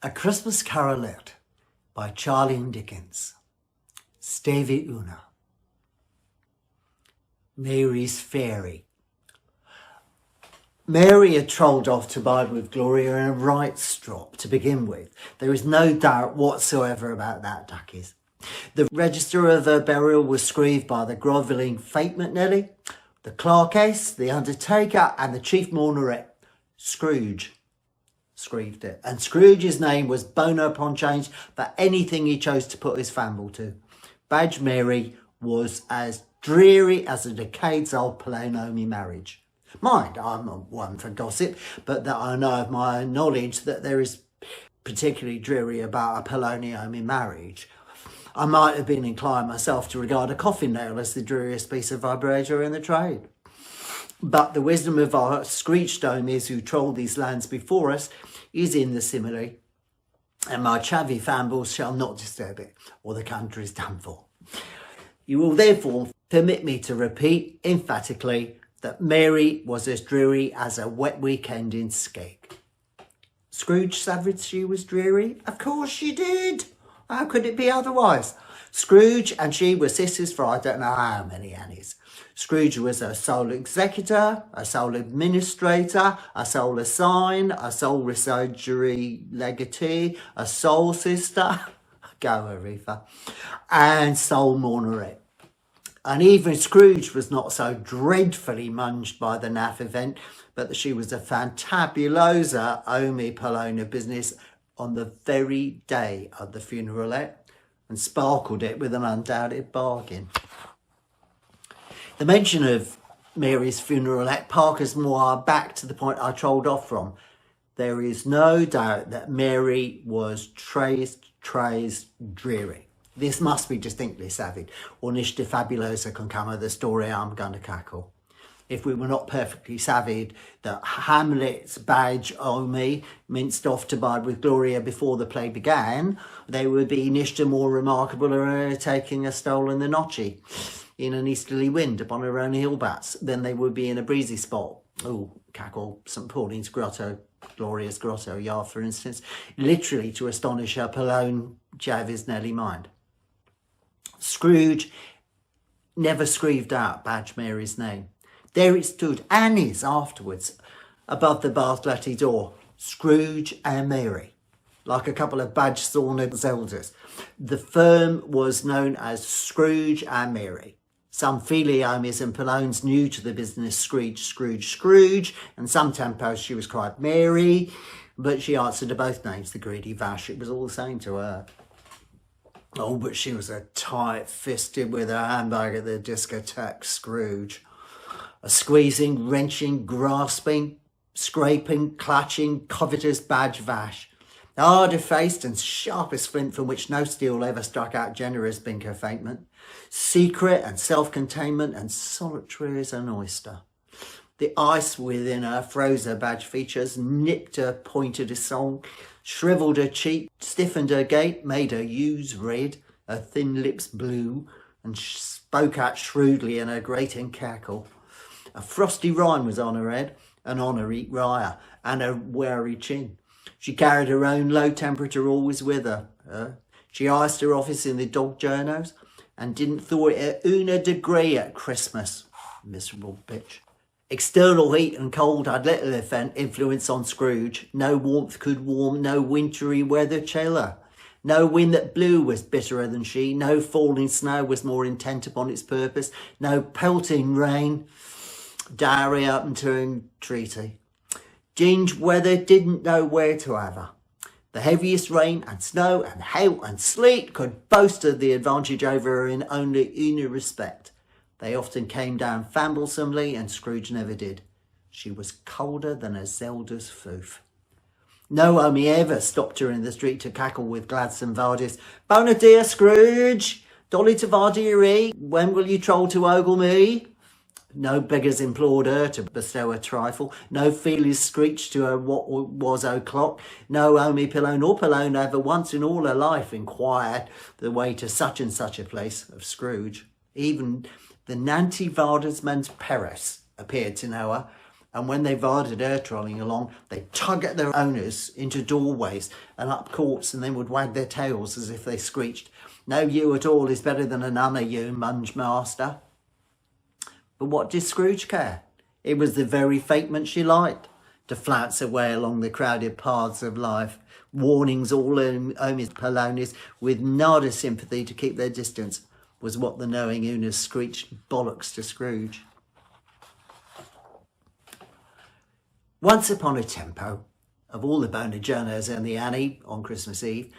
A Christmas Carolette by Charlie Dickens. Stevie Una. Mary's Fairy. Mary had trolled off to bide with Gloria in a right strop to begin with. There is no doubt whatsoever about that, duckies. The register of her burial was screeved by the grovelling Fate McNelly, the clerkess, the undertaker, and the chief mournerette, Scrooge. Screeved it. And Scrooge's name was boner upon change for anything he chose to put his famble to. Badge Mary was as dreary as a decades-old Polonomi marriage. Mind, I'm not one for gossip, but that I know of my own knowledge that there is particularly dreary about a Polonomi marriage. I might have been inclined myself to regard a coffin nail as the dreariest piece of vibrator in the trade. But the wisdom of our screechstomies who trolled these lands before us is in the simile, and my chavvy fambles shall not disturb it, or the country is done for. You will therefore permit me to repeat emphatically that Mary was as dreary as a wet weekend in Skeg. Scrooge savage she was dreary? Of course she did. How could it be otherwise? Scrooge and she were sisters for I don't know how many Annies. Scrooge was a sole executor, a sole administrator, a sole assign, a sole residuary legatee, a sole sister, go Aretha, and sole mournerette. And even Scrooge was not so dreadfully munged by the naff event, but that she was a fantabulosa Omi Polona business on the very day of the funeralette, and sparkled it with an undoubted bargain. The mention of Mary's funeralette parkers more back to the point I trolled off from. There is no doubt that Mary was trays dreary. This must be distinctly savage, or nish de fabulosa can come of the story I'm going to cackle. If we were not perfectly savage that Hamlet's badge Omi minced off to bide with Gloria before the play began, they would be nish more remarkable taking a stolen the notchy in an easterly wind upon her own hill bats than they would be in a breezy spot. Oh, cackle, St. Pauline's Grotto, Gloria's Grotto Yard, for instance, literally to astonish her Polone Javis Nelly mind. Scrooge never screeved out Badge Mary's name. There it stood, Annie's afterwards, above the Bartletty door, Scrooge and Mary, like a couple of badge-sawned elders. The firm was known as Scrooge and Mary. Some Filiomies and Polones new to the business Scrooge, and some tempos she was cried Mary, but she answered to both names, the greedy vash. It was all the same to her. Oh, but she was a tight-fisted with her handbag at the discotheque Scrooge. A squeezing, wrenching, grasping, scraping, clutching, covetous badge vash. Harder-faced and sharp as flint from which no steel ever struck out generous binker faintment. Secret and self-containment and solitary as an oyster. The ice within her froze her badge features, nipped her pointed a song, shrivelled her cheek, stiffened her gait, made her use red, her thin lips blue, and spoke out shrewdly in her grating cackle. A frosty rime was on her head, and on her eat ryer, and her wary chin. She carried her own low temperature always with her. She iced her office in the dog journos, and didn't thaw it a una degree at Christmas. Miserable bitch. External heat and cold had little influence on Scrooge. No warmth could warm, no wintry weather chill her. No wind that blew was bitterer than she. No falling snow was more intent upon its purpose. No pelting rain dowry up into entreaty. Ginge weather didn't know where to have her. The heaviest rain and snow and hail and sleet could boast of the advantage over her in only una respect. They often came down famblesomely, and Scrooge never did. She was colder than a Zelda's foof. No Omi ever stopped her in the street to cackle with gladsome Vardis. Bona dear Scrooge, Dolly to Vardieri, when will you troll to ogle me? No beggars implored her to bestow a trifle. No feelers screeched to her what was o'clock. No Omi Pilone or Pilone ever once in all her life inquired the way to such and such a place of Scrooge. Even the Nanty Vardasman's Peris appeared to know her, And when they rided air trolling along, they'd tug at their owners into doorways and up courts, and then would wag their tails as if they screeched, "No ewe at all is better than none of you, munge master." But what did Scrooge care? It was the very fatement she liked, to flounce away along the crowded paths of life, warnings all Omis Polonies with nada sympathy to keep their distance, was what the knowing Unas screeched bollocks to Scrooge. Once upon a tempo, of all the Bona journos in the Annie on Christmas Eve,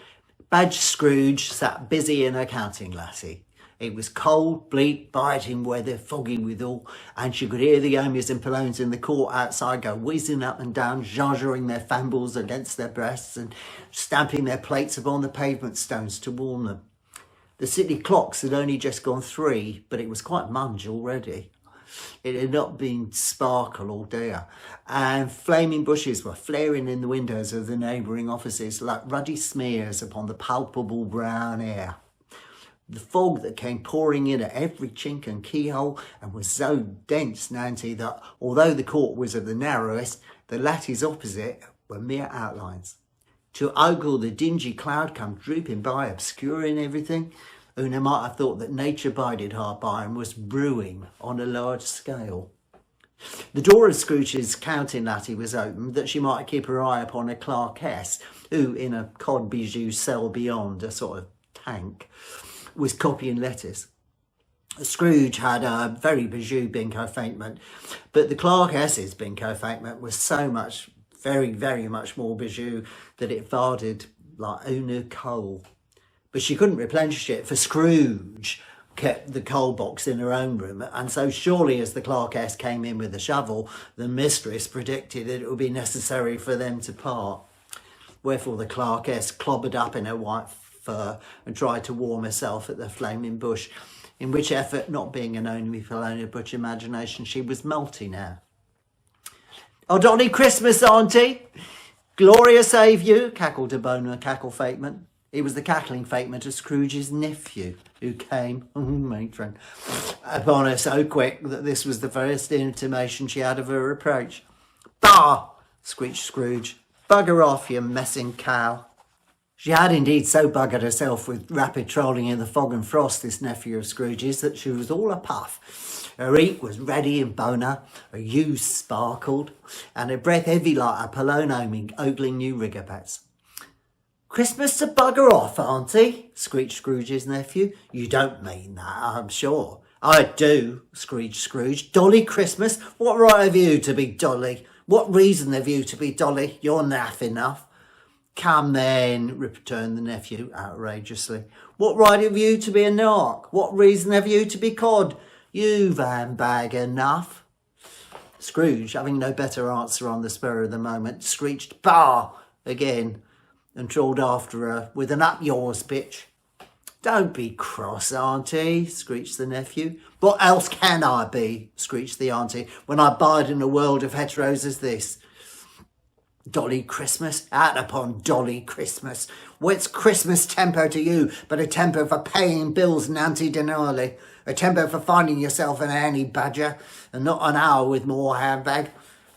Badge Scrooge sat busy in her counting lassie. It was cold, bleak, biting weather, foggy withal, and she could hear the Omies and Polones in the court outside go whizzing up and down, zhazhering their fambles against their breasts and stamping their plates upon the pavement stones to warm them. The city clocks had only just gone 3, but it was quite munge already. It had not been sparkle all day, and flaming bushes were flaring in the windows of the neighbouring offices like ruddy smears upon the palpable brown air. The fog that came pouring in at every chink and keyhole and was so dense, Nancy, that although the court was of the narrowest, the lattice opposite were mere outlines. To ogle the dingy cloud come drooping by, obscuring everything, Una might have thought that nature bided hard by and was brewing on a large scale. The door of Scrooge's counting latte was open, that she might keep her eye upon a clerkess, who, in a cod bijou cell beyond, a sort of tank, was copying letters. Scrooge had a very bijou bingo faintment, but the clerkess's bingo faintment was so much, very, very much more bijou that it farded like Una coal. But she couldn't replenish it, for Scrooge kept the coal box in her own room, and so surely as the clerkess came in with a shovel, the mistress predicted that it would be necessary for them to part. Wherefore the clerkess clobbered up in her white fur and tried to warm herself at the flaming bush, in which effort, not being an only Polonian butch imagination, she was multi now. "Oh, Dolly Christmas, Auntie! Gloria save you!" cackled a Bona cackle fatement. It was the cackling fatement of Scrooge's nephew, who came, matron, upon her so quick that this was the first intimation she had of her approach. "Bah!" screeched Scrooge. "Bugger off, you messing cow." She had indeed so buggered herself with rapid trolling in the fog and frost, this nephew of Scrooge's, that she was all a puff. Her eat was ready in Bona, her hue sparkled, and her breath heavy like a Polone ogling new rigorbats. "Christmas to bugger off, Auntie," screeched Scrooge's nephew. "You don't mean that, I'm sure." "I do," screeched Scrooge. "Dolly Christmas? What right have you to be Dolly? What reason have you to be Dolly? You're naff enough." "Come then," returned the nephew outrageously. "What right have you to be a nark? What reason have you to be cod? You've handbag enough." Scrooge, having no better answer on the spur of the moment, screeched "Bah!" again, and trolled after her with an "Up yours, bitch." "Don't be cross, Auntie," screeched the nephew. "What else can I be," screeched the auntie, "when I bide in a world of heteros as this? Dolly Christmas? Out upon Dolly Christmas. What's Christmas tempo to you but a tempo for paying bills and anti-denali? A tempo for finding yourself an Annie Badger and not an hour with more handbag?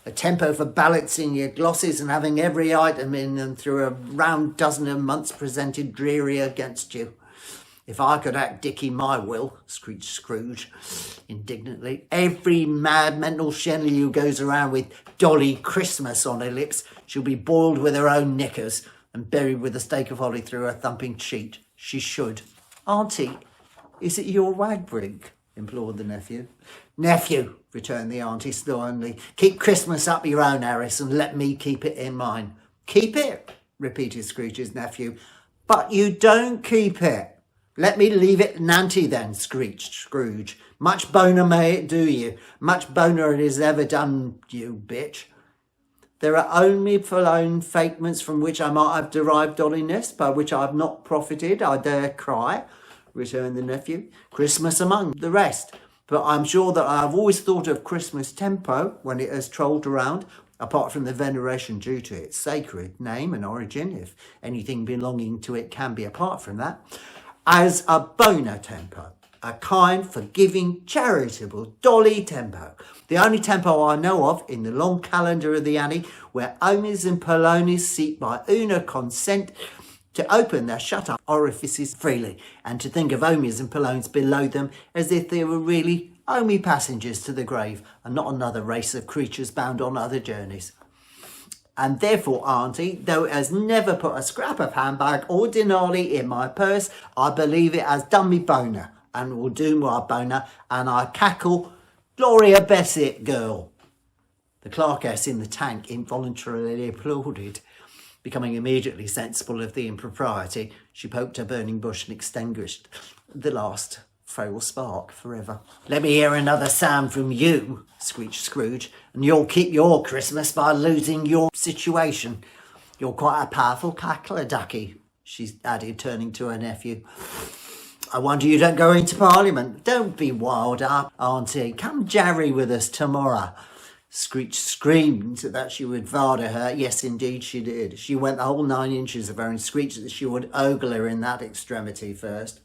A tempo for balancing your glosses and having every item in them through a round dozen of months presented dreary against you? If I could act Dicky my will," screeched Scrooge indignantly, "every mad mental shenley who goes around with Dolly Christmas on her lips she'll be boiled with her own knickers and buried with a stake of holly through her thumping cheek. She should." "Auntie, is it your wagbrink?" implored the nephew. "Nephew," returned the auntie sternly, "keep Christmas up your own, Harris, and let me keep it in mine." "Keep it?" repeated Scrooge's nephew. "But you don't keep it." "Let me leave it Nanty then," screeched Scrooge. "Much boner may it do you. Much boner it has ever done you, bitch." "There are only Polone fakements from which I might have derived dolliness, by which I have not profited, I dare cry," returned the nephew. "Christmas among the rest. But I'm sure that I have always thought of Christmas tempo when it has trolled around, apart from the veneration due to its sacred name and origin, if anything belonging to it can be apart from that, as a Bona tempo. A kind, forgiving, charitable Dolly tempo. The only tempo I know of in the long calendar of the Annie where Omis and Polonies seek by una consent to open their shut-up orifices freely, and to think of Omis and Polonies below them as if they were really only passengers to the grave and not another race of creatures bound on other journeys. And therefore, Auntie, though it has never put a scrap of handbag or denari in my purse, I believe it has done me boner, and will do my boner, and I cackle, Gloria Bessett, girl. The clerkess in the tank involuntarily applauded. Becoming immediately sensible of the impropriety, she poked her burning bush and extinguished the last frail spark forever. Let me hear another sound from you, screeched Scrooge, and you'll keep your Christmas by losing your situation. You're quite a powerful cackler, ducky, she added, turning to her nephew. I wonder you don't go into Parliament. Don't be wild up, Auntie. Come jarry with us tomorrow. Screech screamed that she would varder her. Yes, indeed she did. She went the whole 9 inches of her and screeched that she would ogle her in that extremity first.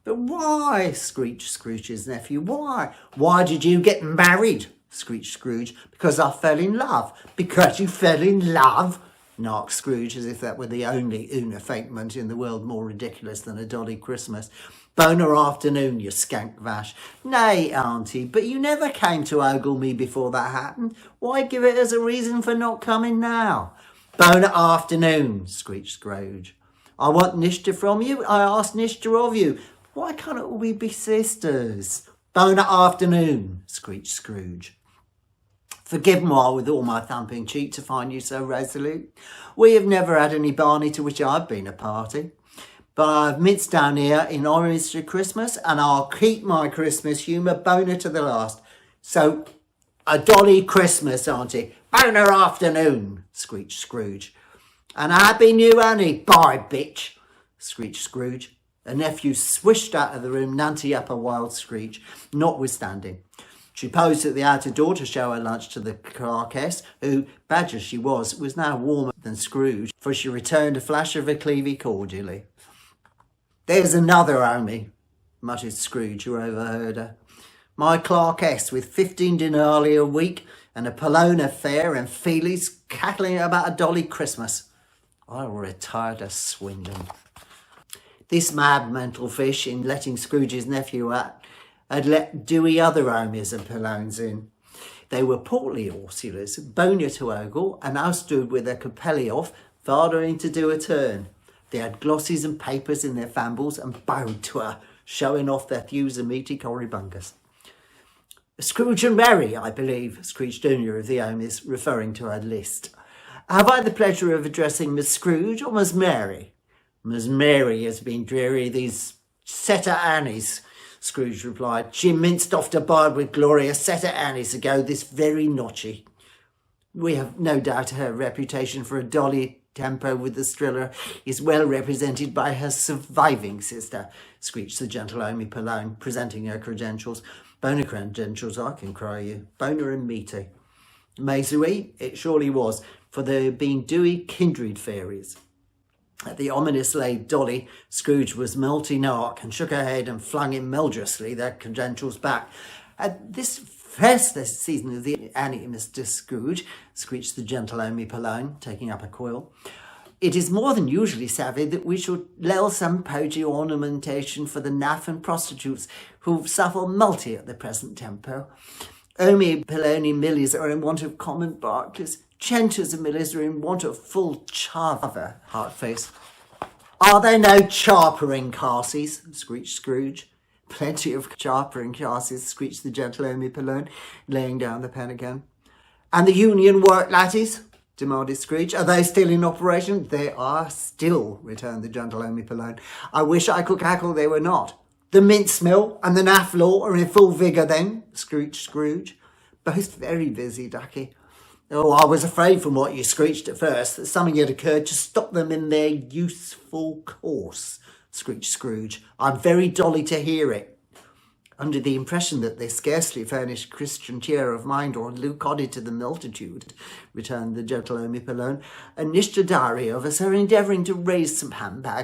But why? Screeched Scrooge's nephew. Why? Why did you get married? Screeched Scrooge. Because I fell in love. Because you fell in love? Narked Scrooge, as if that were the only una fakement in the world more ridiculous than a Dolly Christmas. Boner afternoon, you skank vash. Nay, Auntie, but you never came to ogle me before that happened. Why give it as a reason for not coming now? Boner afternoon, screeched Scrooge. I want nishta from you. I ask nishta of you. Why can't we be sisters? Boner afternoon, screeched Scrooge. Forgive me with all my thumping cheek to find you so resolute. We have never had any Barney to which I've been a party. But I've minced down here in homage to Christmas, and I'll keep my Christmas humour boner to the last. So, a Dolly Christmas, Auntie. Boner afternoon, screeched Scrooge. And a happy new Annie, by bitch, screeched Scrooge. Her nephew swished out of the room, Nancy up a wild screech, notwithstanding. She posed at the outer door to show her lunch to the clerkess, who, badger she was now warmer than Scrooge, for she returned a flash of her cleavy cordially. There's another Omi, muttered Scrooge, who overheard her. My clerkess with 15 denarii a week and a Polona fare and feelies cackling about a Dolly Christmas. I'll retire to Swindon. This mad mental fish, in letting Scrooge's nephew out, had let dewy other Omis and Polones in. They were portly Ursulas, boner to ogle, and now stood with their capelli off, fardering to do a turn. They had glossies and papers in their fambles and bowed to her, showing off their thews and meaty corribungus. Scrooge and Mary, I believe, screeched Junior of the Omis, referring to her list. Have I the pleasure of addressing Miss Scrooge or Miss Mary? Miss Mary has been dreary these set of Annies, Scrooge replied. She minced off to bide with Gloria set of Annies ago this very notchy. We have no doubt her reputation for a Dolly tempo with the Striller is well represented by her surviving sister, screeched the gentle Omi Polone, presenting her credentials. Boner credentials, I can cry you. Boner and meaty. Maisui, it surely was, for there being dewy kindred fairies. At the ominous laid Dolly, Scrooge was multi-nark and shook her head and flung immelderously their credentials back. At this festive season of the Annie, Mr. Scrooge, screeched the gentle Omi Polone, taking up a quill, it is more than usually savvy that we should lay some pogey ornamentation for the naff and prostitutes who suffer multi at the present tempo. Omi Poloni millies are in want of common barklers. Chenters and millies are in want of full charver, Heartface. Are there no charpering casses? Screeched Scrooge. Plenty of charpering casses, screeched the gentle Omi Polone, laying down the pen again. And the union work latties? Demanded Scrooge. Are they still in operation? They are still, returned the gentle Omi Polone. I wish I could cackle they were not. The mince mill and the naff law are in full vigour then, screeched Scrooge. Both very busy, ducky. Oh, I was afraid from what you screeched at first that something had occurred to stop them in their useful course, screeched Scrooge. I'm very dolly to hear it. Under the impression that they scarcely furnished Christian cheer of mind or lucoded to the multitude, returned the gentle Omi Polone, a nishtadari of us are endeavouring to raise some handbags